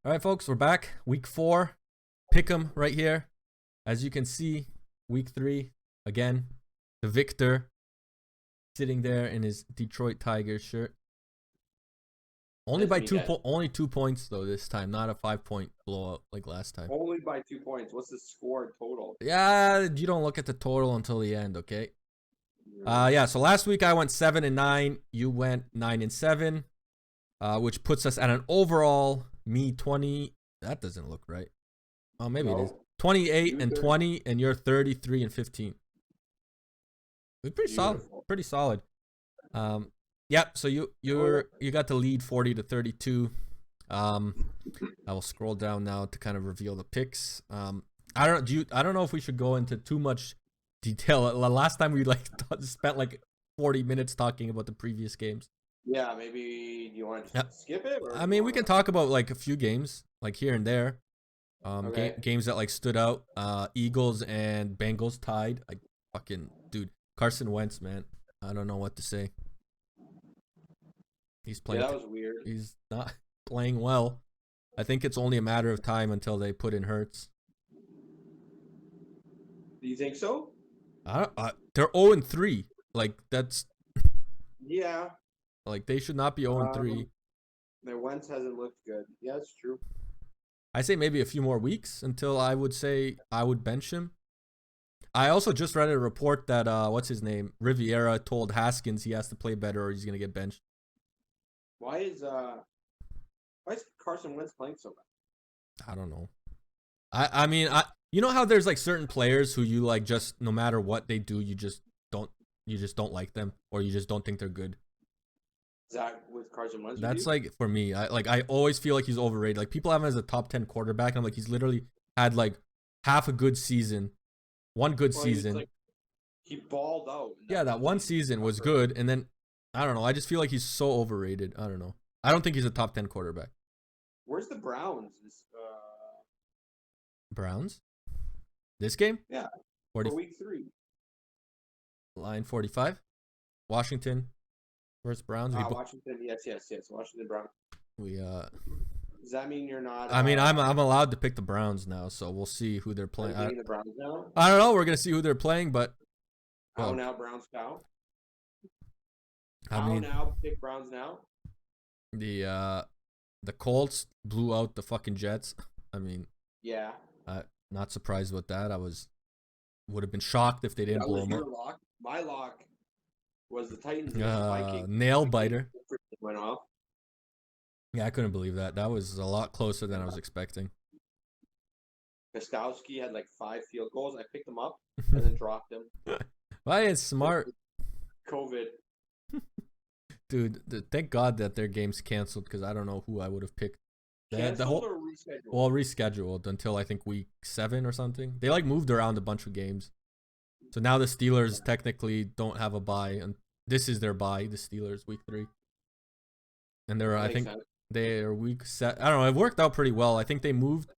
All right, folks, we're back. Week 4. Pick 'em right here. As you can see, week 3, again, the victor sitting there in his Detroit Tigers shirt. Only by 2 points, though, this time. Not a 5-point blowout like last time. Only by 2 points. What's the score total? Yeah, you don't look at the total until the end, okay? Yeah, so last week I went 7-9. You went 9-7, which puts us at an overall, me 20. That doesn't look right. Oh, maybe it is. 28-20, and you're 33-15. It's pretty solid. Pretty solid. Yep. So you got the lead 40-32. I will scroll down now to kind of reveal the picks. I don't know if we should go into too much detail. Last time we spent like 40 minutes talking about the previous games. Yeah, maybe you want to skip it? Or I mean, we can talk about like a few games, like here and there. Games that like stood out. Eagles and Bengals tied. Like fucking dude, Carson Wentz, man. I don't know what to say. He's playing. Yeah, that was weird. He's not playing well. I think it's only a matter of time until they put in Hurts. Do you think so? They're 0-3. Like that's. Yeah. Like they should not be 0-3. Their Wentz hasn't looked good. Yeah, it's true. I say maybe a few more weeks until I would say I would bench him. I also just read a report that what's his name, Riviera, told Haskins he has to play better or he's gonna get benched. Why is Carson Wentz playing so bad? I don't know. I mean you know how there's like certain players who you like just no matter what they do you just don't like them or you just don't think they're good. Is that with Carson Wentz? That's like for me. I always feel like he's overrated. Like people have him as a top 10 quarterback. And I'm like he's literally had like half a good season, one good season. He balled out. Yeah, that one season was good, and then I don't know. I just feel like he's so overrated. I don't know. I don't think he's a top 10 quarterback. Where's the Browns? Browns? This game? Yeah. For week 3. Line 45. Washington versus Browns. Washington. Yes. Washington Browns. Does that mean you're not? I mean, I'm allowed to pick the Browns now, so we'll see who they're playing. Are you picking the Browns now? I don't know. We're gonna see who they're playing, but. How now, Browns cow? I mean, now pick Browns now. The Colts blew out the fucking Jets. I mean. Yeah. Not surprised with that. Would have been shocked if they didn't blow them up. Lock. My lock was the Titans and the Vikings. Nail biter. Went off. Yeah, I couldn't believe that. That was a lot closer than I was expecting. Kostowski had like 5 field goals. I picked them up and then dropped them. Why is smart? COVID. Dude, thank God that their game's canceled because I don't know who I would have picked. Canceled or rescheduled? Well, rescheduled until I think week 7 or something. They like moved around a bunch of games. So now the Steelers technically don't have a bye, and this is their bye. The Steelers week 3, and they're week 7. I don't know. It worked out pretty well. I think they moved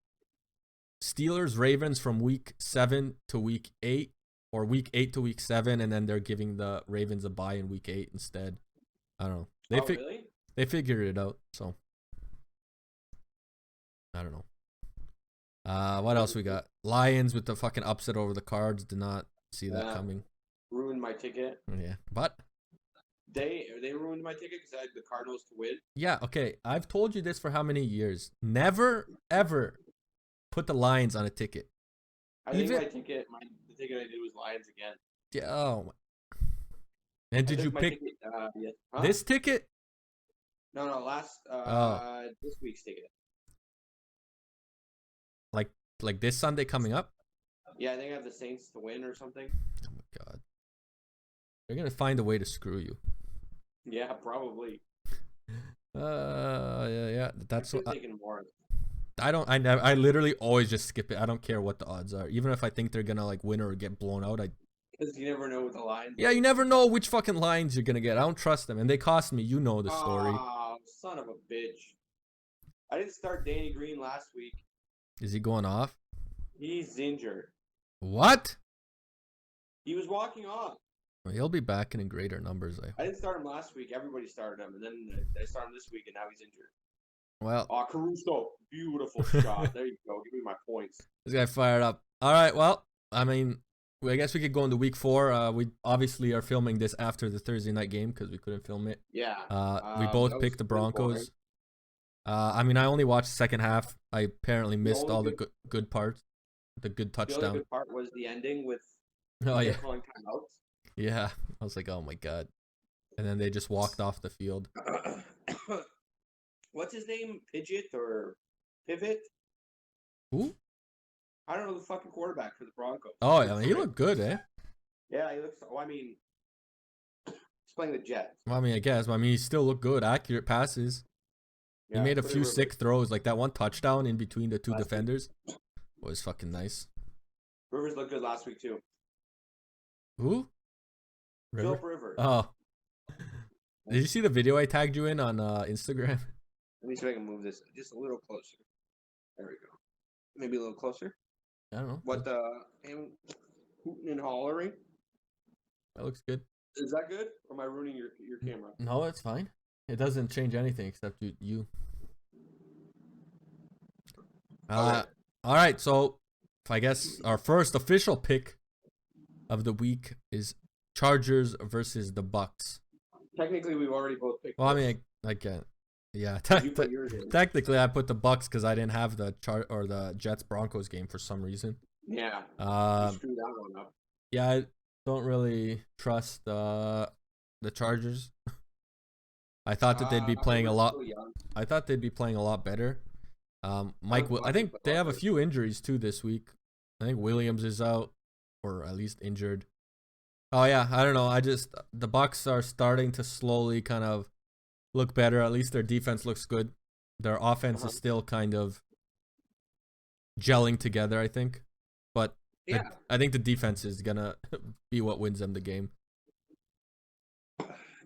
Steelers Ravens from week 7 to week 8, or week 8 to week 7, and then they're giving the Ravens a bye in week 8 instead. I don't know. Really? They figured it out. So I don't know. What else we got? Lions with the fucking upset over the Cards. Did not see that coming. Ruined my ticket. Yeah, but they ruined my ticket because I had the Cardinals to win. Yeah, okay. I've told you this for how many years? Never ever put the Lions on a ticket. Think the ticket I did was Lions again. Yeah. Oh. And did you pick this ticket? No, last this week's ticket. Like this Sunday coming up? Yeah, I think I have the Saints to win or something. Oh my God. They're gonna find a way to screw you. Yeah, probably. Yeah. That's what. More. I literally always just skip it. I don't care what the odds are, even if I think they're gonna like win or get blown out. Because you never know with the lines. Yeah, you never know which fucking lines you're gonna get. I don't trust them, and they cost me. You know the story. Oh, son of a bitch! I didn't start Danny Green last week. Is he going off? He's injured. What? He was walking off. Well, he'll be back in greater numbers. I didn't start him last week. Everybody started him, and then I started him this week, and now he's injured. Well, Caruso, beautiful shot. There you go. Give me my points. This guy fired up. All right. Well, I mean, I guess we could go into week 4. We obviously are filming this after the Thursday night game because we couldn't film it. Yeah. We both picked the Broncos. I mean, I only watched the second half. I apparently missed all the good parts. The good touchdown. The only good part was the ending with calling timeouts. Yeah. I was like, oh my God. And then they just walked off the field. What's his name? Pidgeot or Pivot? Who? I don't know, the fucking quarterback for the Broncos. Oh, I mean, he looked good, eh? Yeah, he looks. I mean, he's playing the Jets. Well, I mean, I guess. I mean, he still looked good. Accurate passes. Yeah, he made a few sick throws, like that one touchdown in between the two defenders. Was fucking nice. Rivers looked good last week too. Who? Philip Rivers. Oh. Did you see the video I tagged you in on Instagram? Let me see if I can move this just a little closer. There we go. Maybe a little closer. I don't know. What him hooting and hollering? That looks good. Is that good? Or am I ruining your camera? No, it's fine. It doesn't change anything except you. Okay. All right, so I guess our first official pick of the week is Chargers versus the Bucks. Technically, we've already both picked. Well, I mean, I can't. Yeah, technically, I put the Bucks because I didn't have the Jets Broncos game for some reason. Yeah. You screwed that one up. Yeah, I don't really trust the Chargers. I thought that they'd be playing a lot. I thought they'd be playing a lot better. I think they have a few injuries too this week. I think Williams is out, or at least injured. Oh yeah, I don't know. The Bucks are starting to slowly kind of look better. At least their defense looks good. Their offense is still kind of gelling together, I think. But yeah, I think the defense is gonna be what wins them the game.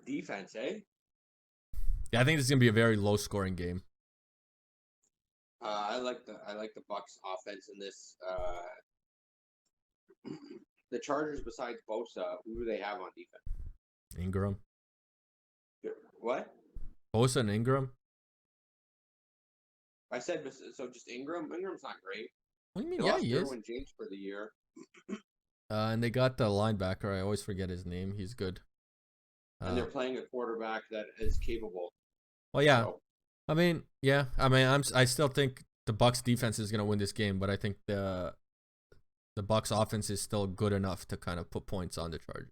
Defense, eh? Yeah, I think it's gonna be a very low-scoring game. I like the Bucks offense in this. The Chargers, besides Bosa, who do they have on defense? Ingram. What? Bosa and Ingram. I said so. Just Ingram. Ingram's not great. What do you mean? Yeah, he is. James for the year. And they got the linebacker. I always forget his name. He's good. And they're playing a quarterback that is capable. Well, yeah. So. I mean, yeah. I mean, I still think the Bucks defense is gonna win this game, but I think the Bucks offense is still good enough to kind of put points on the Chargers.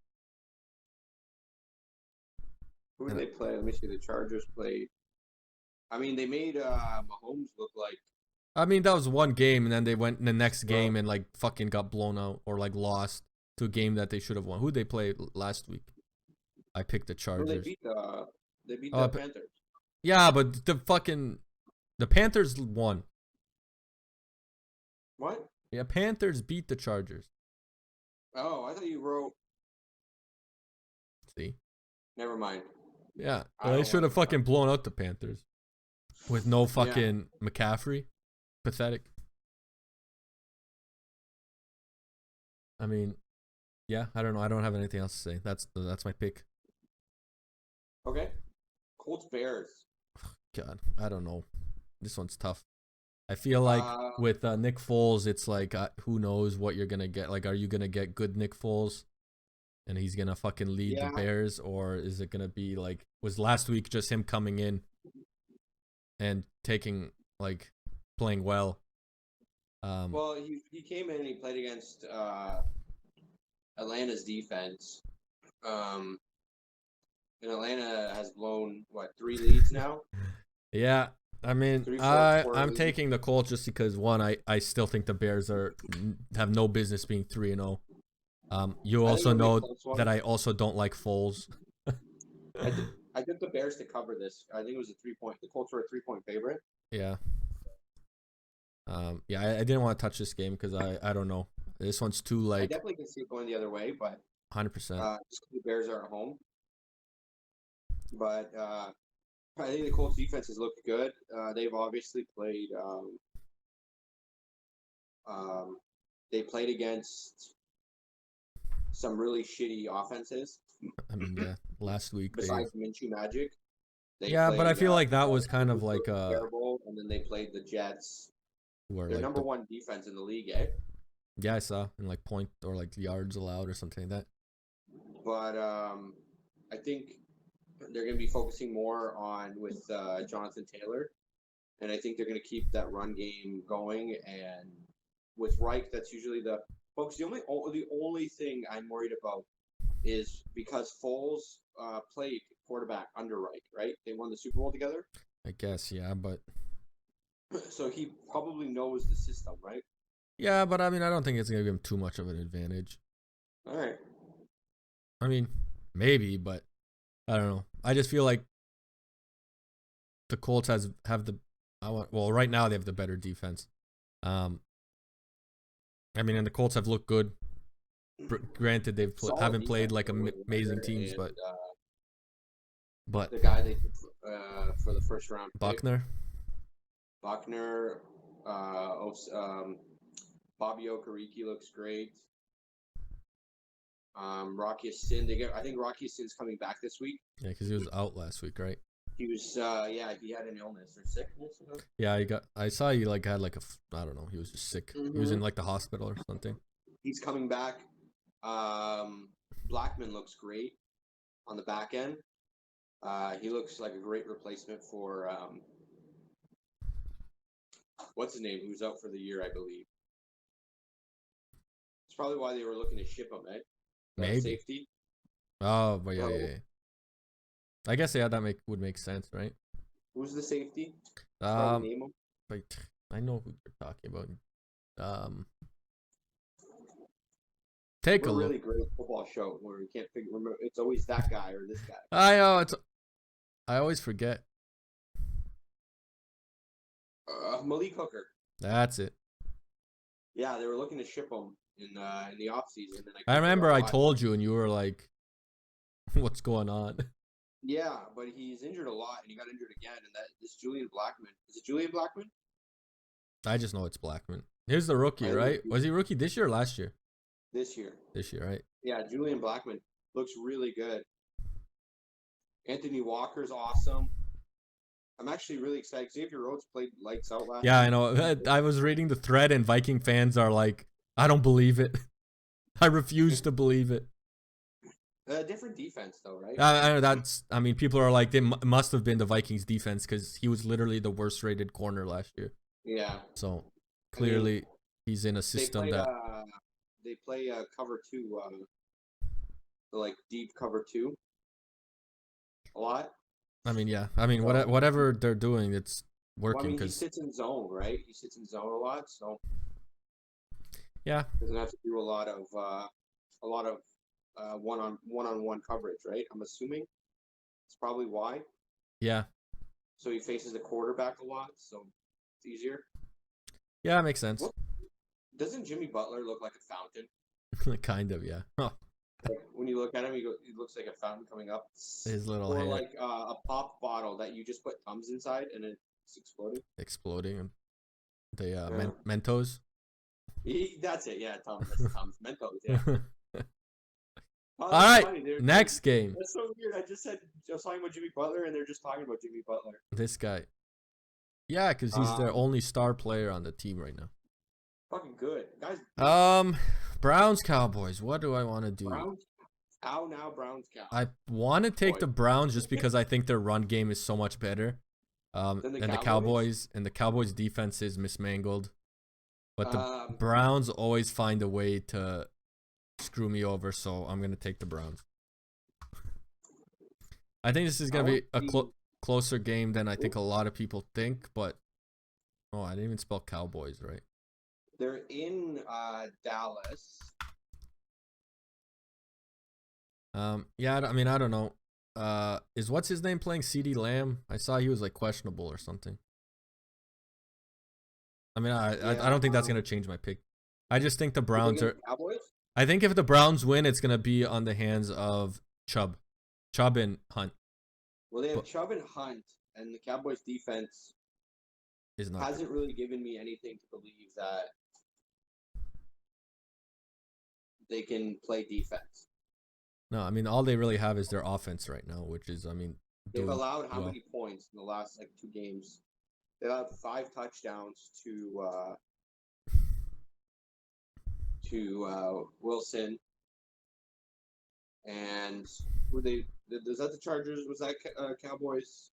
Who did they play? Let me see. The Chargers played. I mean, they made Mahomes look like. I mean, that was one game, and then they went in the next game and like fucking got blown out or like lost to a game that they should have won. Who did they play last week? I picked the Chargers. Well, they beat the Panthers. Yeah, but the Panthers won. What? Yeah, Panthers beat the Chargers. Oh, I thought you wrote. See? Never mind. Yeah, they should have fucking blown out the Panthers with no fucking McCaffrey. Pathetic. I mean, yeah, I don't know. I don't have anything else to say. That's my pick. Okay. Colts Bears. God, I don't know. This one's tough. I feel like with Nick Foles, it's like who knows what you're gonna get. Like, are you gonna get good Nick Foles, and he's gonna fucking lead the Bears, or is it gonna be like was last week just him coming in and playing well? Well, he came in and he played against Atlanta's defense. And Atlanta has blown 3 leads now. Yeah. I mean, I'm taking the Colts just because one, I still think the Bears have no business being 3-0. You also know that I also don't like Foles. I took the Bears to cover this. I think it was a 3-point. The Colts were a 3-point favorite. Yeah. I didn't want to touch this game because I don't know. This one's too like. I definitely can see it going the other way, but 100%. Just the Bears are at home. But I think the Colts defense has looked good. They've obviously played. They played against some really shitty offenses. I mean, yeah. Last week, besides Minshew Magic, Yeah, but I feel like that was kind of like terrible, and then they played the Jets. where They're like number one defense in the league, eh? yeah, I saw in like point or like yards allowed or something like that. But I think they're going to be focusing more on with Jonathan Taylor, and I think they're going to keep that run game going. And with Reich, that's usually the folks. The only thing I'm worried about is because Foles played quarterback under Reich, right? They won the Super Bowl together. I guess, yeah, but So he probably knows the system, right? yeah, but I mean, I don't think it's gonna give him too much of an advantage. All right. I mean, maybe, but I don't know. I just feel like the Colts have the well, right now they have the better defense. I mean, and the Colts have looked good. Granted, they've haven't played like amazing teams, and, but the guy they took for the first round, Buckner, Bobby Okereke looks great. Rocky Sin, I think Rocky Sin's coming back this week. Yeah, because he was out last week, right? He was, he had an illness or sickness. Yeah, I saw he like had like I don't know, he was just sick. Mm-hmm. He was in like the hospital or something. He's coming back. Blackman looks great on the back end. He looks like a great replacement for what's his name? Who's out for the year, I believe. It's probably why they were looking to ship him, eh? Maybe safety. Oh, but yeah. I guess that would make sense, right? Who's the name him. Like I know who you're talking about. Take a look. Really great football show where you can't remember. It's always that guy or this guy. I know I always forget. Malik Hooker. That's it. Yeah, they were looking to ship him in the offseason. I remember I told you, and you were like, "What's going on?" Yeah, but he's injured a lot, and he got injured again. And this Julian Blackman. Is it Julian Blackman? I just know it's Blackman. Here's the rookie, right? Was he rookie this year or last year? This year. This year, right? Yeah, Julian Blackman looks really good. Anthony Walker's awesome. I'm actually really excited. Xavier Rhodes played lights out last year. I know. I was reading the thread, and Viking fans are like, I don't believe it. I refuse to believe it. Different defense, though, right? I mean, people are like, it must have been the Vikings defense because he was literally the worst rated corner last year. Yeah. So clearly he's in a system they play cover 2, like deep cover 2 a lot. I mean, yeah. I mean, whatever they're doing, it's working. Well, I mean, he sits in zone, right? He sits in zone a lot, so yeah, doesn't have to do a lot of one-on-one coverage, right? I'm assuming it's probably why. Yeah. So he faces the quarterback a lot, so it's easier. Yeah, it makes sense. Doesn't Jimmy Butler look like a fountain? Kind of, yeah. Oh. Like, when you look at him, he looks like a fountain coming up. His little hair. Like a pop bottle that you just put Tums inside and it's exploding. Exploding. The Mentos. That's it, yeah, Tums. That's Tums. Mentos, yeah. All right, next game. That's so weird. I was talking about Jimmy Butler, and they're just talking about Jimmy Butler. This guy. Yeah, because he's their only star player on the team right now. Fucking good, guys. Browns Cowboys. What do I want to do? Browns. How now, Browns Cowboys? I want to take the Browns just because I think their run game is so much better than the Cowboys, and the Cowboys' defense is mismangled. But the Browns always find a way to screw me over, so I'm gonna take the Browns. I think this is gonna be a closer game than I think a lot of people think. But I didn't even spell Cowboys right. They're in Dallas. Yeah, I mean, I don't know. Is what's his name playing? CeeDee Lamb? I saw he was like questionable or something. I mean, I don't think that's gonna change my pick. I just think the Browns are. Cowboys? I think if the Browns win, it's gonna be on the hands of Chubb and Hunt. Well, they have Chubb and Hunt, and the Cowboys defense hasn't really given me anything to believe that they can play defense. No, I mean, all they really have is their offense right now, which is, I mean, They've doing allowed how well. many points in the last like 2 games? They allowed 5 touchdowns to Wilson, and were they? Was that the Chargers? Was that Cowboys?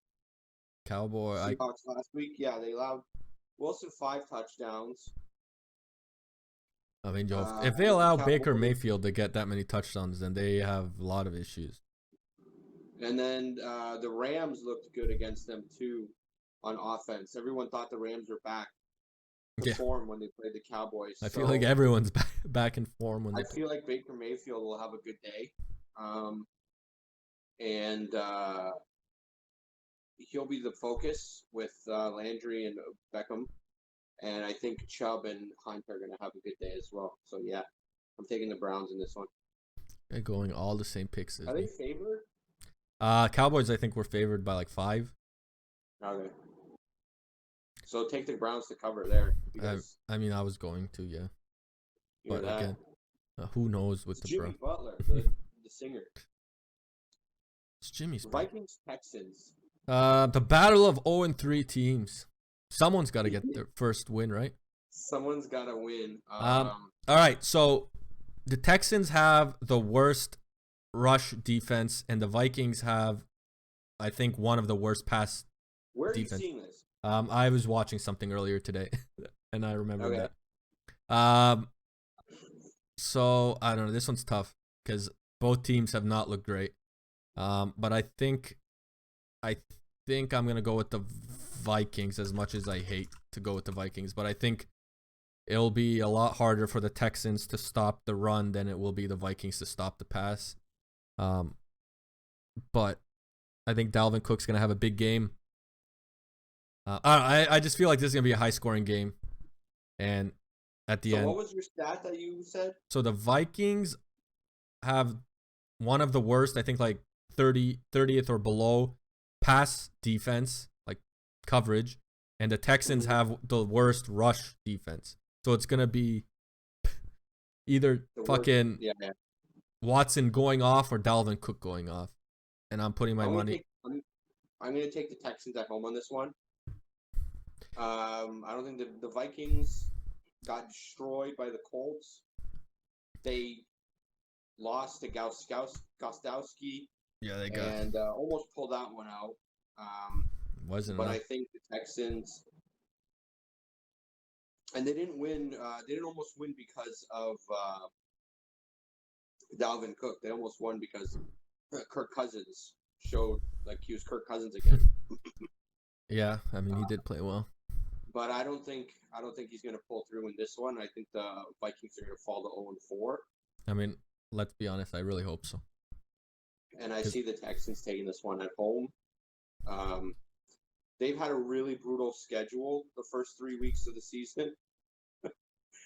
Cowboy, Seahawks last week? Yeah, they allowed Wilson 5 touchdowns. I mean, Joe, if they And the allow Baker Cowboys, Mayfield to get that many touchdowns, then they have a lot of issues. and then the Rams looked good against them too on offense. Everyone thought the Rams were back to Yeah, form when they played the Cowboys. I feel like everyone's back in form when I they. feel like Baker Mayfield will have a good day, and he'll be the focus with Landry and Beckham. And I think Chubb and Hunt are going to have a good day as well. So, yeah, I'm taking the Browns in this one. They're going all the same picks as Are me. they favored? Cowboys, I think, were favored by like 5. Okay. So take the Browns to cover there. I mean, I was going to, yeah. But that. again, who knows with It's the Jimmy bro? Butler, the singer. It's Jimmy's Vikings, Texans. The battle of 0-3 teams. Someone's got to get their first win, right? Someone's got to win. All right, so the Texans have the worst rush defense, and the Vikings have, I think, one of the worst pass where are defense. you seeing this? I was watching something earlier today, and I remember that. So I don't know. This one's tough because both teams have not looked great. But I think I'm gonna go with the Vikings, as much as I hate to go with the Vikings. But I think it'll be a lot harder for the Texans to stop the run than it will be the Vikings to stop the pass. But I think Dalvin Cook's gonna have a big game. I just feel like this is gonna be a high scoring game, and at the end. What was your stat that you said? So the Vikings have one of the worst, I think, like 30th or below pass defense, like coverage, and the Texans have the worst rush defense. So it's gonna be either Watson going off or Dalvin Cook going off, and I'm putting my money. I'm gonna take the Texans at home on this one. I don't think the Vikings got destroyed by the Colts. They lost to Gostowski. Yeah, they got and almost pulled that one out. Wasn't but enough. I think the Texans, and they didn't win. They didn't almost win because of Dalvin Cook. They almost won because Kirk Cousins showed like he was Kirk Cousins again. Yeah, I mean he did play well. But I don't think he's going to pull through in this one. I think the Vikings are going to fall to 0-4. I mean, let's be honest. I really hope so. And I see the Texans taking this one at home. They've had a really brutal schedule the first 3 weeks of the season.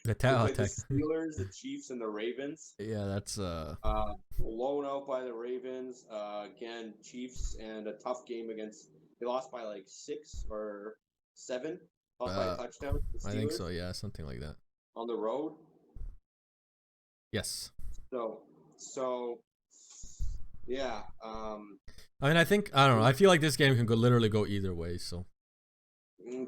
The Steelers, the Chiefs, and the Ravens. Yeah, that's blown out by the Ravens. Again, Chiefs, and a tough game against. They lost by like 6 or 7. Lost by a touchdown. I think so. Yeah, something like that. On the road. Yes. So. Yeah. I mean, I don't know. I feel like this game can literally go either way. So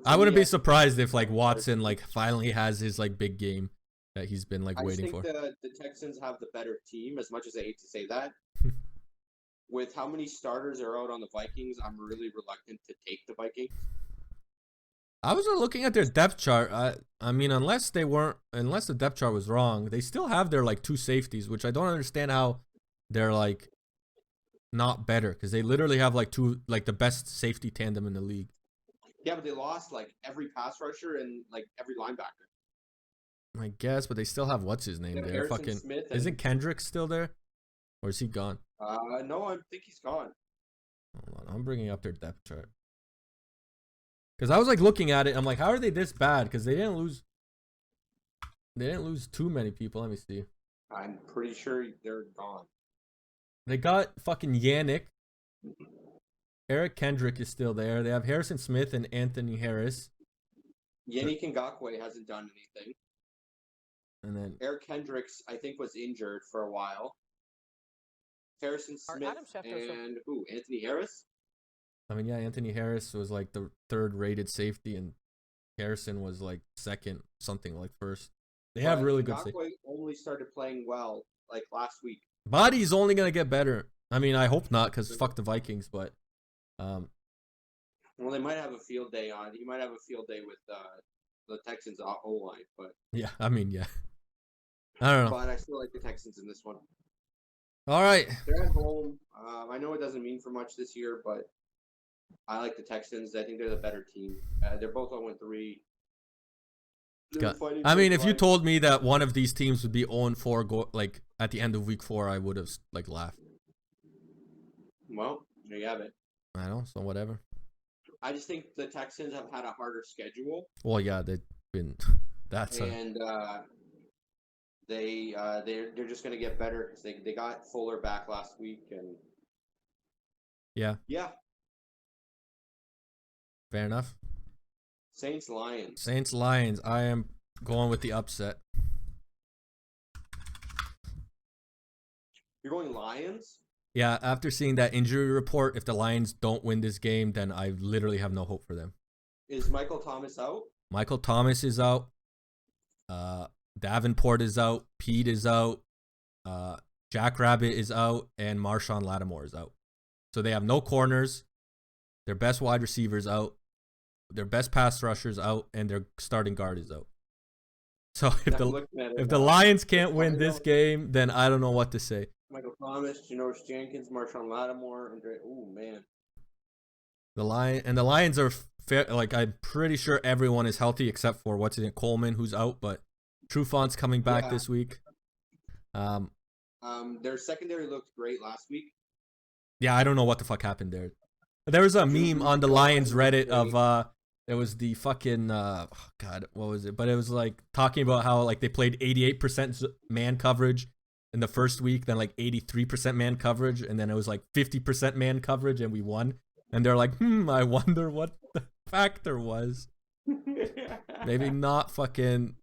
I wouldn't be surprised if like Watson like finally has his like big game that he's been like waiting for. I think the Texans have the better team, as much as I hate to say that. With how many starters are out on the Vikings, I'm really reluctant to take the Vikings. I was looking at their depth chart. I mean, unless the depth chart was wrong, they still have their like 2 safeties, which I don't understand how they're like not better, because they literally have like the best safety tandem in the league. Yeah, but they lost like every pass rusher and like every linebacker. I guess, but they still have what's his name there? Fucking Smith isn't Kendrick still there, or is he gone? No, I think he's gone. Hold on, I'm bringing up their depth chart. Because I was like looking at it, I'm like, how are they this bad? Because they didn't lose too many people. Let me see. I'm pretty sure they're gone. They got fucking Yannick. Eric Kendrick is still there. They have Harrison Smith and Anthony Harris. Yannick Ngakoue hasn't done anything. And then Eric Kendricks, I think, was injured for a while. Harrison Smith and who? Anthony Harris? I mean, yeah, Anthony Harris was like the third rated safety, and Harrison was like second, something like first. They have really good safety. Ngakwe only started playing well like last week. Body's only gonna get better. I mean, I hope not, because fuck the Vikings, but well, they might have a field day on. He might have a field day with the Texans O line, but yeah, I mean, yeah. I don't know. But I still like the Texans in this one. All right. They're at home. I know it doesn't mean for much this year, but I like the Texans. I think they're the better team. They're both 0-3. I mean, if you told me that one of these teams would be 0-4 like at the end of week 4, I would have like laughed. Well, there you have it. I know, so whatever. I just think the Texans have had a harder schedule. Well, yeah, they've been. They're just going to get better because they got Fuller back last week and. Yeah. Yeah. Fair enough. Saints Lions. Saints Lions. I am going with the upset. You're going Lions? Yeah, after seeing that injury report, if the Lions don't win this game, then I literally have no hope for them. Is Michael Thomas out? Michael Thomas is out. Davenport is out. Pete is out. Jack Rabbit is out. And Marshawn Lattimore is out. So they have no corners. Their best wide receivers out. Their best pass rushers out. And their starting guard is out. So if the Lions can't win this game, then I don't know what to say. Michael Thomas, Janoris Jenkins, Marshawn Lattimore, and oh man. The Lions are fair. Like, I'm pretty sure everyone is healthy except for Coleman, who's out, but Trufant's coming back this week. Their secondary looked great last week. Yeah, I don't know what the fuck happened there. There was a meme on the Lions Reddit of it was the fucking God, what was it? But it was like talking about how like they played 88% man coverage in the first week, then like 83% man coverage, and then it was like 50% man coverage, and we won. And they're like, I wonder what the factor was. Maybe not fucking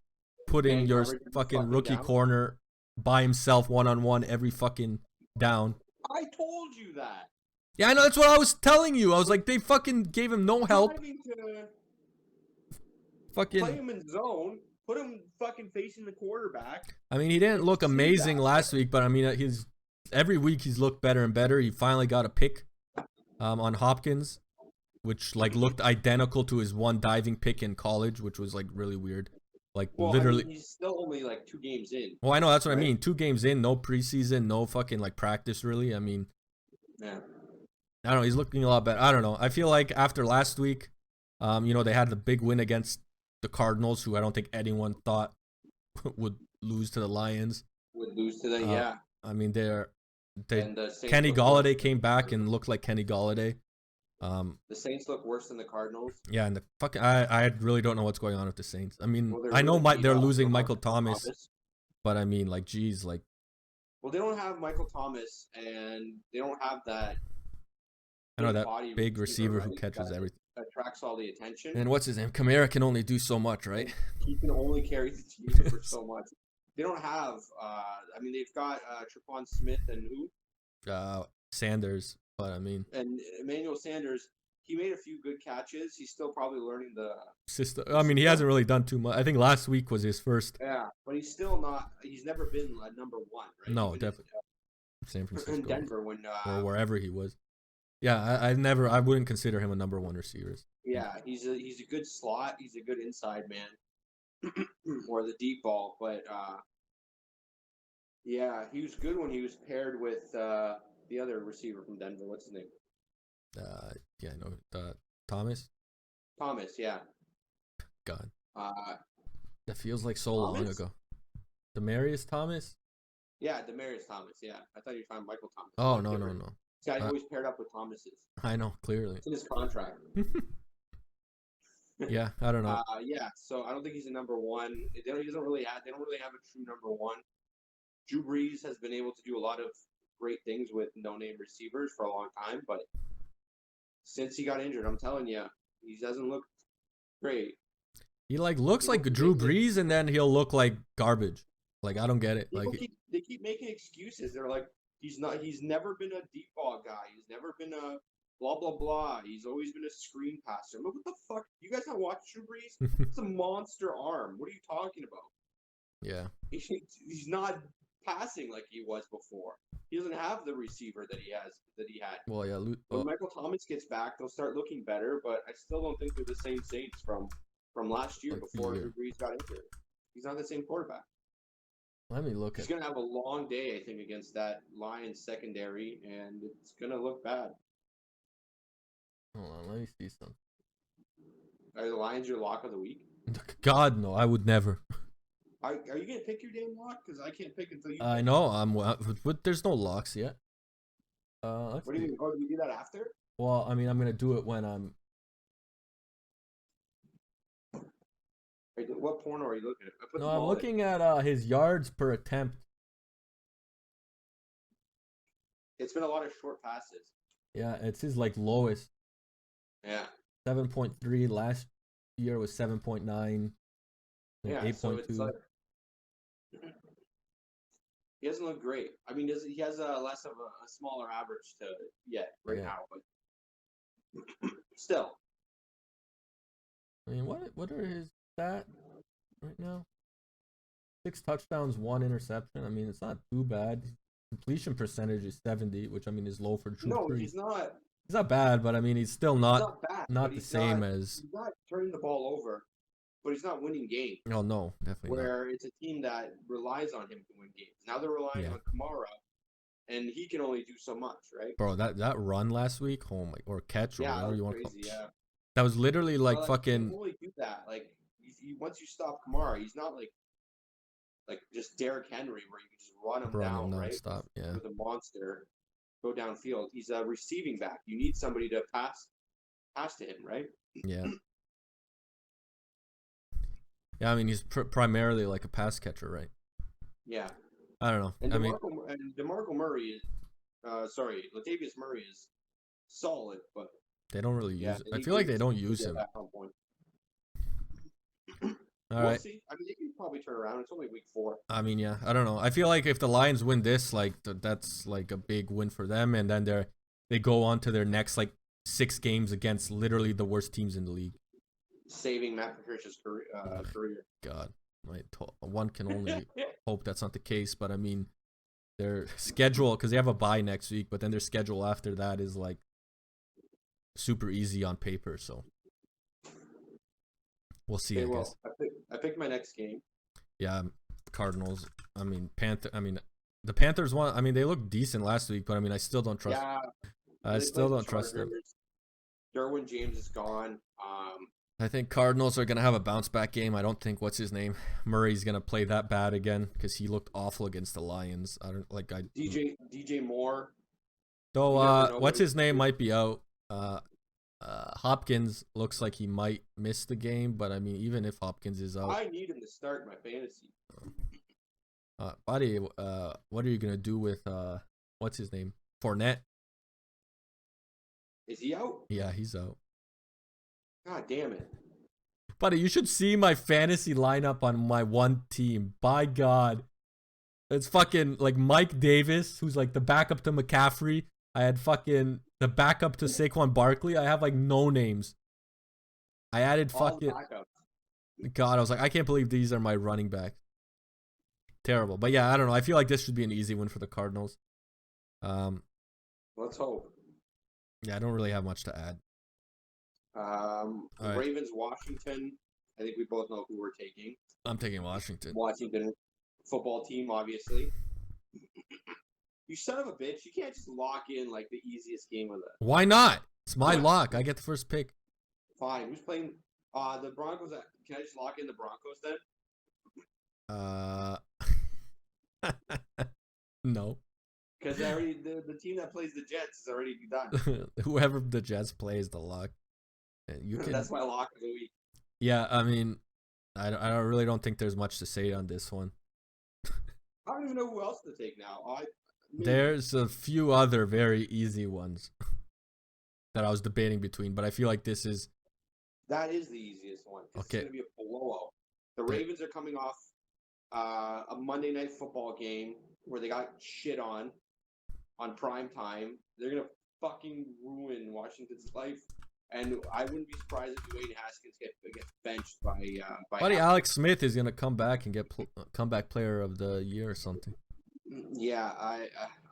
putting man your fucking rookie down. Corner by himself 1-on-1 every fucking down. I told you that. Yeah, I know, that's what I was telling you. I was like, they fucking gave him no help. Fucking play him in zone. Put him fucking facing the quarterback. I mean, he didn't look amazing last week, but I mean, every week he's looked better and better. He finally got a pick on Hopkins, which like looked identical to his one diving pick in college, which was like really weird. Like literally, I mean, he's still only like 2 games in. Well, I know, that's what I mean. 2 games in, no preseason, no fucking like practice really. I mean, yeah. I don't know. He's looking a lot better. I don't know. I feel like after last week, they had the big win against the Cardinals, who I don't think anyone thought would lose to the Lions. Would lose to them, yeah. I mean, Kenny Golladay came back and looked like Kenny Golladay. The Saints look worse than the Cardinals. Yeah, and I really don't know what's going on with the Saints. I mean, I know they're losing Michael Thomas, but I mean, like, geez, like. Well, they don't have Michael Thomas, and they don't have that. I know that big receiver who catches everything. Attracts all the attention. And what's his name? Kamara can only do so much, right? He can only carry the team for so much. They don't have. They've got Tre'Quan Smith and who? Sanders, but I mean. And Emmanuel Sanders. He made a few good catches. He's still probably learning the system. I mean, he hasn't really done too much. I think last week was his first. Yeah, but he's still not. He's never been number 1, right? No, definitely. San Francisco. In Denver, or wherever he was. Yeah, I wouldn't consider him a number 1 receiver. Yeah, he's a good slot. He's a good inside man, or the deep ball. But yeah, he was good when he was paired with the other receiver from Denver. What's his name? Yeah, I know. Thomas. Thomas, yeah. God. That feels like so long ago. Demaryius Thomas. Yeah, Demaryius Thomas. Yeah, I thought you were talking Michael Thomas. Oh no. This guy's always paired up with Thomas's. I know, clearly. It's in his contract. Yeah, I don't know. Yeah, so I don't think he's a number 1. They don't really have a true number 1. Drew Brees has been able to do a lot of great things with no-name receivers for a long time, but since he got injured, I'm telling you, he doesn't look great. He looks like Drew Brees, and then he'll look like garbage. Like, I don't get it. They keep making excuses. They're like, he's never been a deep ball guy. He's never been a blah blah blah. He's always been a screen passer. I'm like, what the fuck? You guys not watch Drew Brees? It's a monster arm. What are you talking about? Yeah. He's not passing like he was before. He doesn't have the receiver that he had. Well, yeah. When Michael Thomas gets back, they'll start looking better, but I still don't think they're the same Saints from last year before Drew Brees got injured. He's not the same quarterback. Let me look He's going to have a long day, I think, against that Lions secondary, and it's going to look bad. Hold on, let me see something. Are the Lions your lock of the week? God, no, I would never. Are you going to pick your damn lock? Because I can't pick until you pick. I know, but there's no locks yet. What do you mean? Oh, do you do that after? Well, I mean, I'm going to do it when I'm... What porno are you looking at? No, I'm looking at his yards per attempt. It's been a lot of short passes. Yeah, it's his like lowest. Yeah. 7.3 last year was 7.9. Yeah, 8.2. so it's like he doesn't look great. I mean, he has less of a smaller average to now, but still. I mean, what are his stats right now? 6 touchdowns, 1 interception. I mean, it's not too bad. Completion percentage is 70, which I mean is low for Drew Brees. No, he's not. He's not bad, but I mean, he's still not bad, the same as. He's not turning the ball over, but he's not winning games. Oh no, definitely where it's a team that relies on him to win games. Now they're relying on Kamara, and he can only do so much, right? Bro, that run last week, or catch, or whatever you want to call it. Yeah. That was literally like fucking. You can only do that. Like, once you stop Kamara, he's not like just Derrick Henry where you can just run him down, right? Stop, yeah. With a monster, go downfield. He's a receiving back. You need somebody to pass to him, right? Yeah. Yeah, I mean he's primarily like a pass catcher, right? Yeah. I don't know. And DeMarco Murray is, Latavius Murray is solid, but they don't really use it. I feel like they don't use him. All right. See. I mean, they can probably turn around. It's only week 4. I mean, yeah. I don't know. I feel like if the Lions win this, like that's like a big win for them, and then they go on to their next like 6 games against literally the worst teams in the league. Saving Matt Patricia's career. God, one can only hope that's not the case. But I mean, their schedule, because they have a bye next week, but then their schedule after that is like super easy on paper. So we'll see. I guess. I picked my next game. Yeah, Cardinals. I mean, the Panthers won. I mean, they looked decent last week, but I mean, I still don't trust. Yeah, I still don't trust them. Derwin James is gone. I think Cardinals are gonna have a bounce back game. I don't think Murray's gonna play that bad again because he looked awful against the Lions. I don't like DJ Moore. Though what's his name might be out. Hopkins looks like he might miss the game, but I mean, even if Hopkins is out, I need him to start my fantasy. buddy, what are you gonna do with what's his name? Fournette? Is he out? Yeah, he's out. God damn it. Buddy, you should see my fantasy lineup on my one team. By God. It's fucking like Mike Davis, who's like the backup to McCaffrey. I had fucking the backup to Saquon Barkley. I have like no names. I added fucking. God, I was like, I can't believe these are my running backs. Terrible. But yeah, I don't know. I feel like this should be an easy win for the Cardinals. Let's hope. Yeah, I don't really have much to add. Right. Ravens, Washington. I think we both know who we're taking. I'm taking Washington. Washington football team, obviously. You son of a bitch. You can't just lock in like the easiest game of that. Why not? It's my lock. I get the first pick. Fine. Who's playing? The Broncos. Can I just lock in the Broncos then? No. Because the team that plays the Jets is already done. Whoever the Jets plays the lock. That's my lock of the week. Yeah, I mean, I really don't think there's much to say on this one. I don't even know who else to take now. There's a few other very easy ones that I was debating between, but I feel like that is the easiest one. It's going to be a blowout. The Ravens are coming off a Monday Night Football game where they got shit on prime time. They're going to fucking ruin Washington's life. And I wouldn't be surprised if Dwayne Haskins gets benched by Buddy, Alex Smith is gonna come back and get comeback player of the year or something. Yeah, I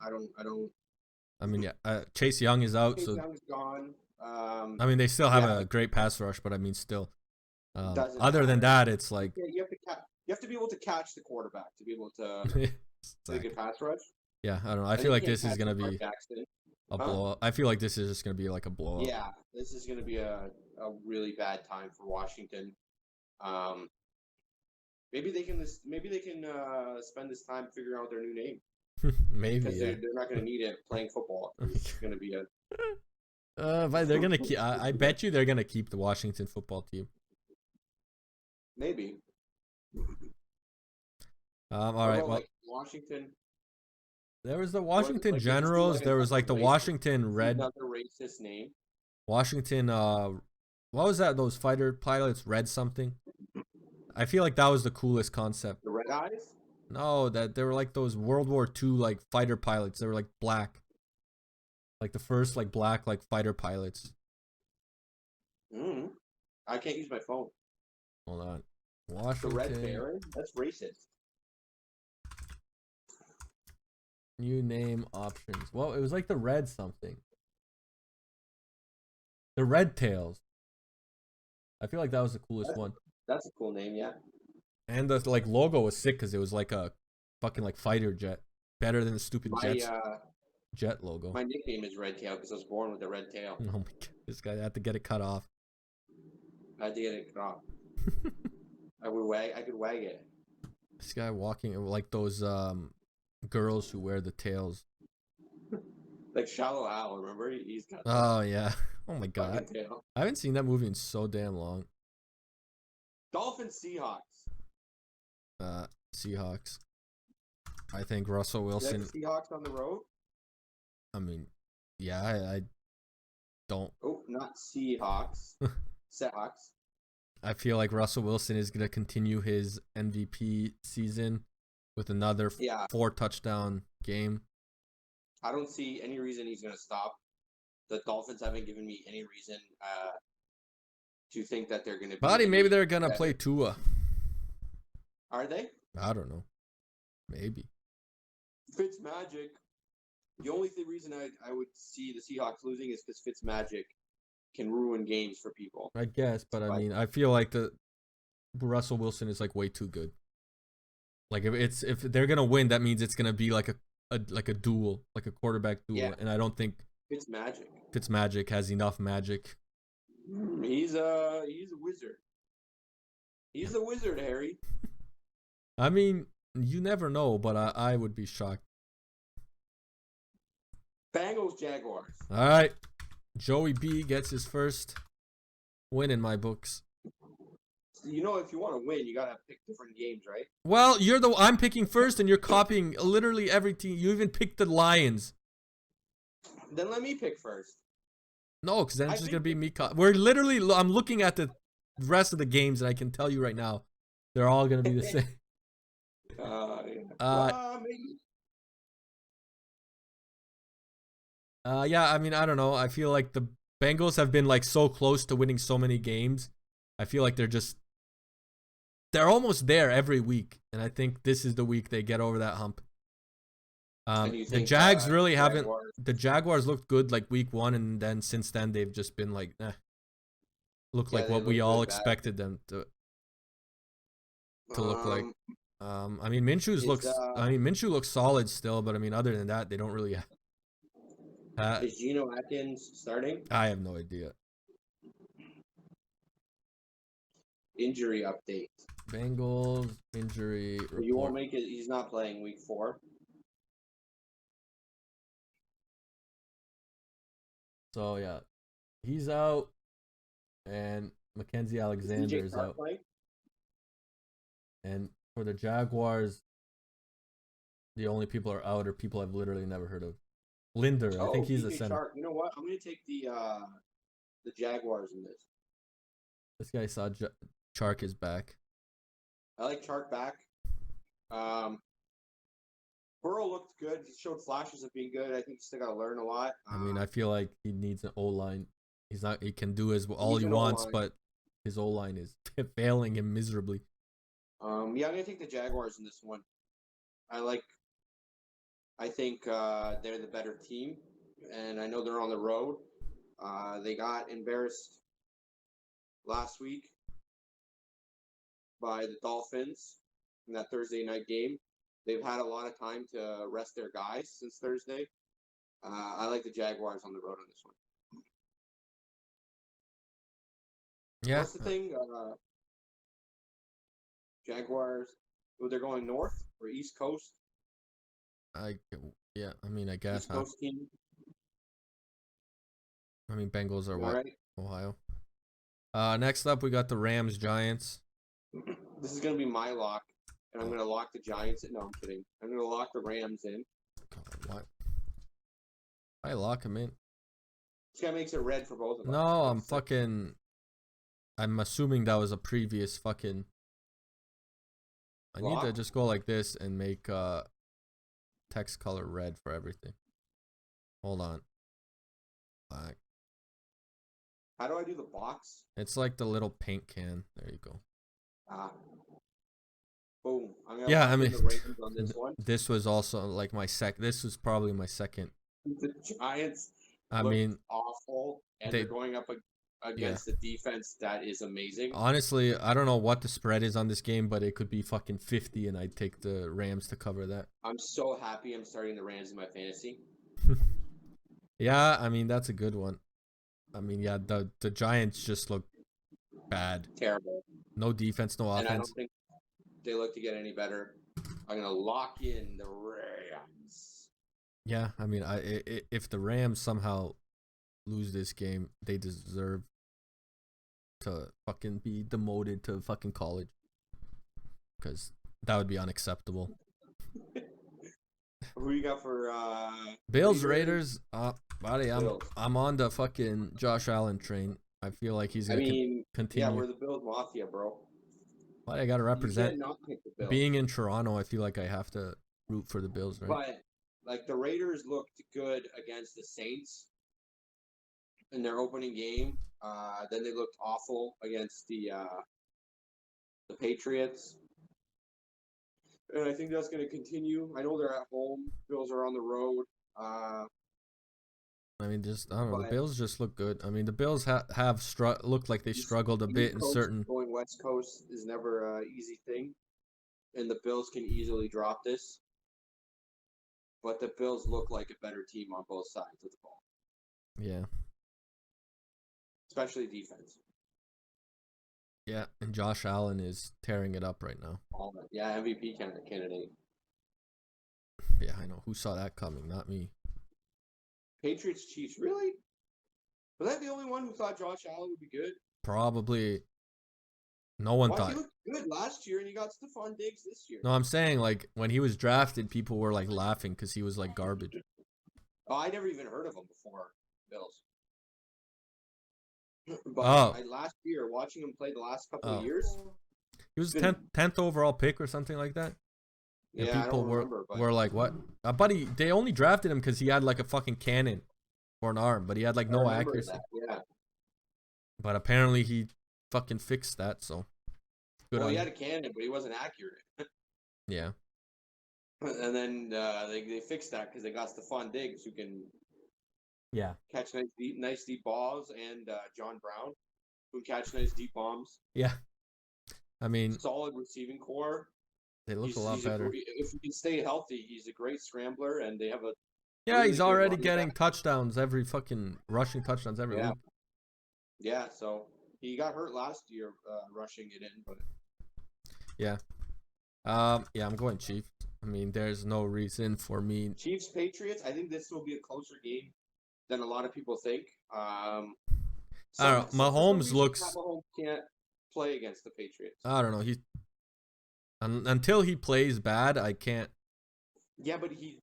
don't. I mean, yeah, Chase Young is out, Chase so Young's gone. I mean they still have a great pass rush, but I mean still. Doesn't Other than matter. that, it's like You have to be able to catch the quarterback to be able to make a pass rush. Yeah, I don't know. I feel like this is gonna be Jackson. a blowout. I feel like this is just gonna be like a blowout. Yeah, this is gonna be a really bad time for Washington. Maybe they can spend this time figuring out their new name. Maybe because they're not going to need it playing football. It's going to be a. But they're gonna keep. I bet you they're gonna keep the Washington football team. Maybe. All right. Well, like Washington. There was the Washington Generals. There was like the Washington Red. Another racist name. Washington. What was that? Those fighter pilots, Red something. I feel like that was the coolest concept. The Red Eyes. No, that they were like those World War II like fighter pilots. They were like black. Like the first like black like fighter pilots. I can't use my phone. Hold on. Washington. The Red Baron? That's racist. New name options. Well, it was like the Red something. The Red Tails. I feel like that was the coolest one. That's a cool name, yeah. And the like logo was sick because it was like a fucking like fighter jet. Better than the stupid jet logo. My nickname is Red Tail because I was born with a red tail. Oh my god. This guy had to get it cut off. I had to get it cut off. I could wag it. This guy walking like those girls who wear the tails. Like Shallow Al, remember? He's got. Oh yeah. Oh my god. Tail. I haven't seen that movie in so damn long. Dolphins Seahawks. Seahawks. I think Russell Wilson. Seahawks on the road. I mean, yeah, I don't. Oh, not Seahawks. Seahawks. I feel like Russell Wilson is gonna continue his MVP season with another 4 touchdown game. I don't see any reason he's gonna stop. The Dolphins haven't given me any reason to think that they're gonna. Buddy, maybe they're gonna play Tua. Are they? I don't know. Maybe. Fitzmagic. The only reason I would see the Seahawks losing is because Fitzmagic can ruin games for people. I guess, but I mean, I feel like the Russell Wilson is like way too good. Like if they're gonna win, that means it's gonna be like a duel, like a quarterback duel, and I don't think Fitzmagic has enough magic. He's a wizard. He's a wizard, Harry. I mean, you never know, but I would be shocked. Bengals Jaguars. All right, Joey B gets his first win in my books. You know, if you want to win, you gotta pick different games, right? Well, I'm picking first, and you're copying literally every team. You even picked the Lions. Then let me pick first. No, because then it's just gonna be me. I'm looking at the rest of the games, and I can tell you right now, they're all gonna be the same. Yeah, I mean, I don't know. I feel like the Bengals have been like so close to winning so many games. I feel like they're almost there every week, and I think this is the week they get over that hump. The Jags really haven't. The Jaguars looked good like week 1, and then since then they've just been like, look like what we all expected them to look like. I mean, Minshew looks solid still, but I mean, other than that, they don't really. Is Geno Atkins starting? I have no idea. Injury update. Bengals injury report. You won't make it. He's not playing week 4. So yeah, he's out, and Mackenzie Alexander is out. Playing? And for the Jaguars, the only people are out are people I've literally never heard of. Linder, I think he's the center. Chark. You know what? I'm going to take the Jaguars in this. This guy saw Chark is back. I like Chark back. Burrow looked good. He showed flashes of being good. I think he's still got to learn a lot. I mean, I feel like he needs an O-line. He's not. He can do all Needs he an wants, O-line. but his O-line is failing him miserably. Yeah, I'm gonna take the Jaguars in this one. I think they're the better team, and I know they're on the road. They got embarrassed last week by the Dolphins in that Thursday night game. They've had a lot of time to rest their guys since Thursday. I like the Jaguars on the road on this one. Yeah. What's the thing? Jaguars, they're going north or East Coast? Yeah. I mean, I guess. East Coast team. I mean, Bengals are All what? right. Ohio. Next up, we got the Rams Giants. This is going to be my lock, and I'm going to lock the Giants in. No, I'm kidding. I'm going to lock the Rams in. God, what? I lock him in. This guy makes it red for both of us. No, I'm fucking. I'm assuming that was a previous fucking. I need to just go like this and make text color red for everything. Hold on. Black. How do I do the box? It's like the little paint can. There you go. Boom. I'm gonna Yeah, I mean, the Ravens on this one. This was also like my This was probably my second. The Giants. I mean, awful, and they're going up against the defense that is amazing. Honestly, I don't know what the spread is on this game, but it could be fucking 50, and I'd take the Rams to cover that. I'm so happy I'm starting the Rams in my fantasy. Yeah, I mean, that's a good one. I mean, yeah, the Giants just look bad. Terrible. No defense, no offense. And I don't think they look to get any better. I'm going to lock in the Rams. Yeah, I mean, if the Rams somehow lose this game, they deserve to fucking be demoted to fucking college. Because that would be unacceptable. Who you got for Bills Raiders? Buddy, I'm on the fucking Josh Allen train. I feel like he's gonna continue. Yeah, we're the Bills Mafia, bro. But I gotta represent. You can't not pick the Bills. Being in Toronto, I feel like I have to root for the Bills, right? But like the Raiders looked good against the Saints in their opening game. Then they looked awful against the Patriots. And I think that's going to continue. I know they're at home. Bills are on the road. I mean, I don't know. The Bills just look good. I mean, the Bills have looked like they struggled a bit in certain. Going West Coast is never an easy thing, and the Bills can easily drop this. But the Bills look like a better team on both sides of the ball. Yeah. Especially defense. Yeah, and Josh Allen is tearing it up right now. Yeah, MVP candidate. Yeah, I know. Who saw that coming? Not me. Patriots, Chiefs. Really? Was that the only one who thought Josh Allen would be good? Probably. No one thought. He looked good last year, and he got Stephon Diggs this year. No, I'm saying, like, when he was drafted, people were, like, laughing because he was, like, garbage. Oh, I never even heard of him before Bills. But last year, watching him play the last couple of years. He was 10th overall pick or something like that. And yeah, people I don't remember, were like, what? Buddy, they only drafted him because he had like a fucking cannon for an arm, but he had like no accuracy. Yeah. But apparently he fucking fixed that, so. Well, he had a cannon, but he wasn't accurate. Yeah. And then they fixed that because they got Stephon Diggs, who can catch nice deep balls, and John Brown, who can catch nice deep bombs. Yeah. I mean, solid receiving core. They look a lot better. If he can stay healthy, he's a great scrambler, and they have a. Yeah, really he's already getting touchdowns rushing touchdowns every week. Yeah, so he got hurt last year rushing it in, but. Yeah. Yeah, I'm going Chiefs. I mean, there's no reason for me. Chiefs Patriots. I think this will be a closer game than a lot of people think. I don't know. Mahomes can't play against the Patriots. I don't know. Until he plays bad, I can't. Yeah, but he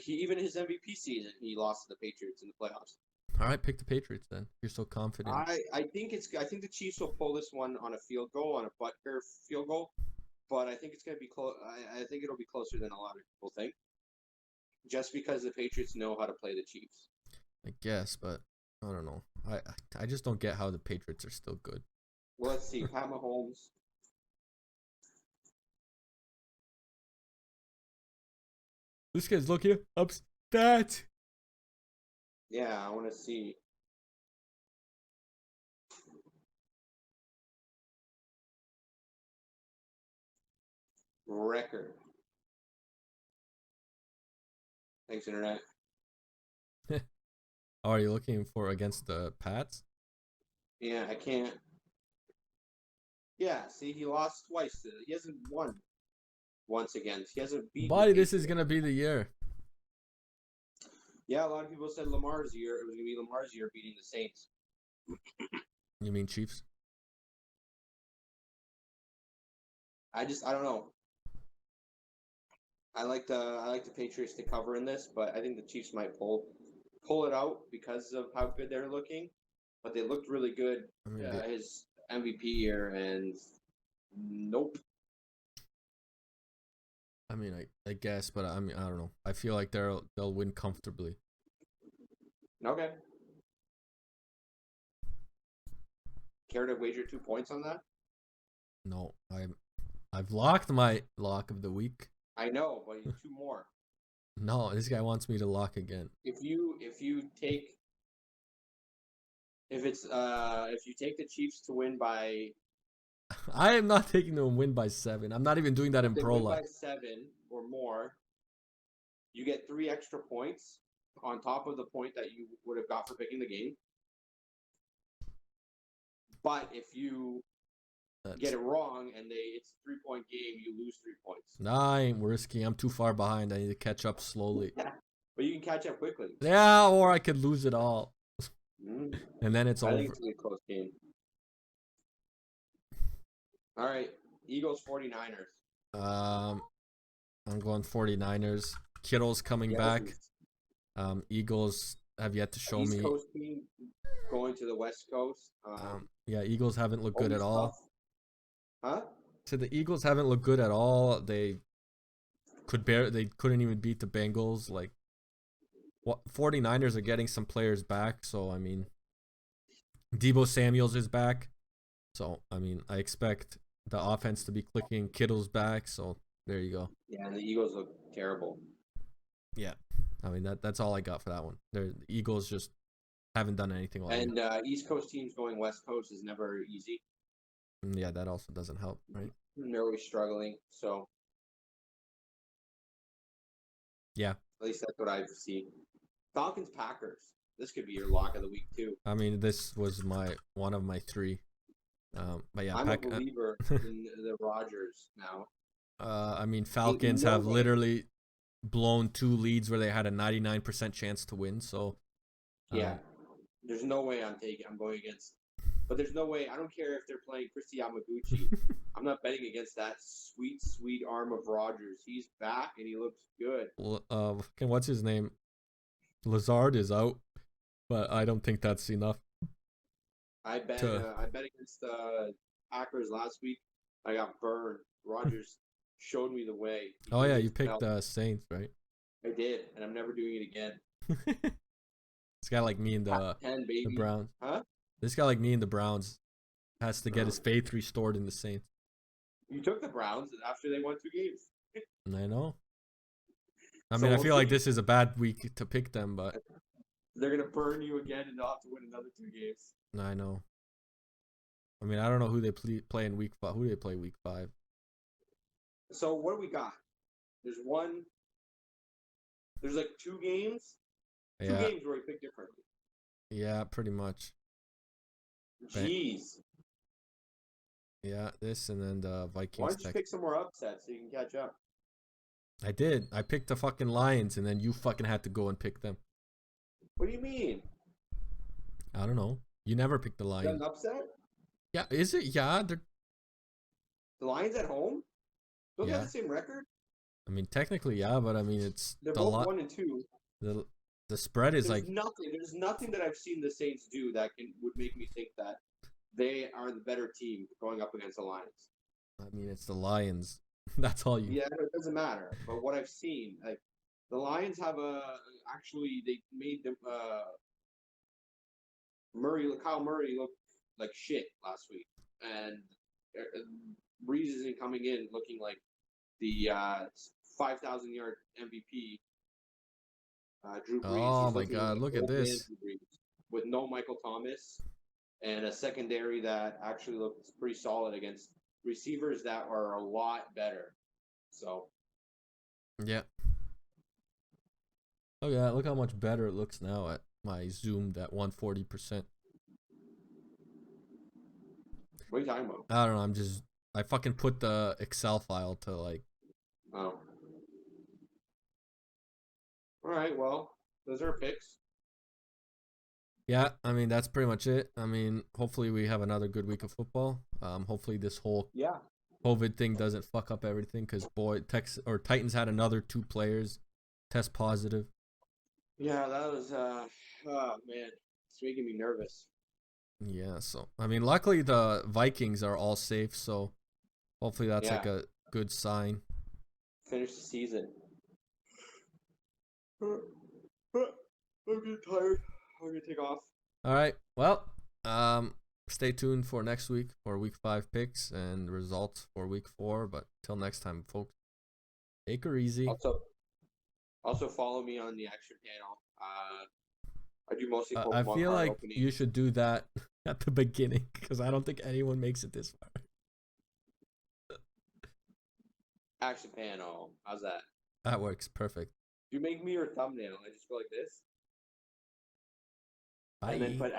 even his MVP season, he lost to the Patriots in the playoffs. All right, pick the Patriots then. You're so confident. I think the Chiefs will pull this one on a field goal, on a Butker field goal. but I think it's going to be close. I think it'll be closer than a lot of people think, just because the Patriots know how to play the Chiefs. I guess, but I don't know. I just don't get how the Patriots are still good. Well, let's see. Pat Mahomes. This guy's looking up stats. Yeah, I want to see. Record. Thanks, Internet. Oh, are you looking for against the Pats? Yeah, I can't. Yeah, see, he lost twice. He hasn't won once against. He hasn't beaten. Buddy, this is gonna be the year. Yeah, a lot of people said Lamar's year. It was gonna be Lamar's year beating the Saints. You mean Chiefs? I don't know. I like the Patriots to cover in this, but I think the Chiefs might pull it out because of how good they're looking. But they looked really good his MVP year, and nope. I mean, I guess, but I mean, I don't know. I feel like they'll win comfortably. Okay. Care to wager 2 points on that? No, I've locked my lock of the week. I know, but 2 more. No, this guy wants me to lock again. If you take the Chiefs to win by I am not taking them to win by 7. I'm not even doing that in pro by life. 7 or more, you get 3 extra points on top of the point that you would have got for picking the game. But if you get it wrong and it's a 3-point game, you lose 3 points. Nah, I ain't risky. I'm too far behind. I need to catch up slowly. Yeah, but you can catch up quickly. Yeah, or I could lose it all. And then it's over. I think it's a really close game. All right, Eagles 49ers. I'm going 49ers. Kittle's coming back. Eagles have yet to show me. East Coast team going to the West Coast. Yeah, Eagles haven't looked good at all. Huh? So the Eagles haven't looked good at all. They couldn't even beat the Bengals. Like, 49ers are getting some players back. So I mean, Deebo Samuels is back. So I mean, I expect the offense to be clicking. Kittle's back. So there you go. Yeah, and the Eagles look terrible. Yeah, I mean that's all I got for that one. The Eagles just haven't done anything like that. And East Coast teams going West Coast is never easy. Yeah, that also doesn't help, right? They're always struggling. So yeah, at least that's what I've seen. Falcons Packers. This could be your lock of the week too. I mean, this was one of my 3. But yeah, I'm a believer in the Rodgers now. I mean, Falcons have literally blown 2 leads where they had a 99% chance to win. So yeah, there's no way I'm going against. But there's no way. I don't care if they're playing Christy Yamaguchi. I'm not betting against that sweet arm of Rodgers. He's back and he looks good. What's his name? Lazard is out, but I don't think that's enough. I bet against the Packers last week. I got burned. Rodgers showed me the way. Oh yeah, you picked Saints, right? I did, and I'm never doing it again. This guy like me and the Browns. Huh? This guy like me and the Browns has to get his faith restored in the Saints. You took the Browns after they won 2 games. I know. I mean, I feel like this is a bad week to pick them, but they're gonna burn you again, and they'll have to win another 2 games. I know. I mean, I don't know who they play in week 5. Who do they play week 5? So what do we got? There's like 2 games. 2 games where we pick differently. Yeah, pretty much. Jeez. Yeah, this and then the Vikings. Why don't you pick some more upsets so you can catch up? I did. I picked the fucking Lions, and then you fucking had to go and pick them. What do you mean? I don't know. You never picked the Lions. Is that an upset? Yeah, is it? Yeah, the Lions at home. Don't they have the same record? I mean, technically, yeah, but I mean, they're both 1 and 2. The spread is There's nothing that I've seen the Saints do that would make me think that they are the better team going up against the Lions. I mean, it's the Lions. That's all you. Yeah, it doesn't matter. But what I've seen, like the Lions have actually they made them Kyle Murray look like shit last week, and Breeze isn't coming in looking like the 5,000-yard MVP. Drew Brees. Oh He's my looking God! like Look at old man this. Drew Brees with no Michael Thomas and a secondary that actually looks pretty solid against receivers that are a lot better. So Yeah. Look at that. Look how much better it looks now at my zoomed at 140%. what are you talking about? I don't know. I fucking put the Excel file to like. Oh, all right. Well, those are picks. Yeah, I mean that's pretty much it. I mean, hopefully we have another good week of football. Hopefully this whole Yeah. COVID thing doesn't fuck up everything because boy, Titans had another 2 players test positive. Yeah, that was oh man, it's making me nervous. Yeah, so I mean, luckily the Vikings are all safe, so hopefully that's Yeah, like a good sign. finish the season. I'm getting tired. I'm gonna take off. All right, well, stay tuned for next week for Week 5 picks and results for Week 4. But till next time, folks, take her easy. Also follow me on the action panel. I do mostly I Pokemon feel card like openings. you should do that at the beginning because I don't think anyone makes it this far. Action panel. How's that? That works perfect. You make me your thumbnail. I just go like this, and then Bye. put